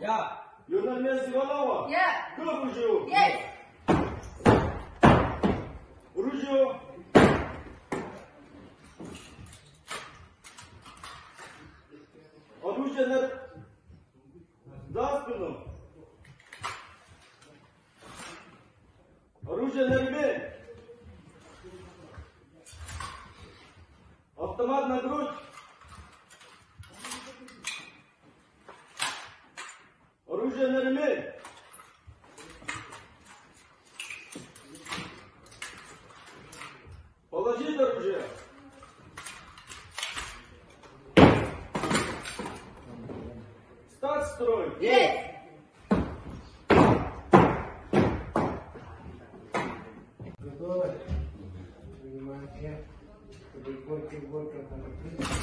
Я. Леонель Месси готова? Я. К оружию. Есть. Оружие. Оружие за спину. Оружие на ремень. Автомат на грудь. Оружие на ремень. Положить оружие. Стать в строй. Есть. Готовы? Внимание. Подойдите, вот как надо.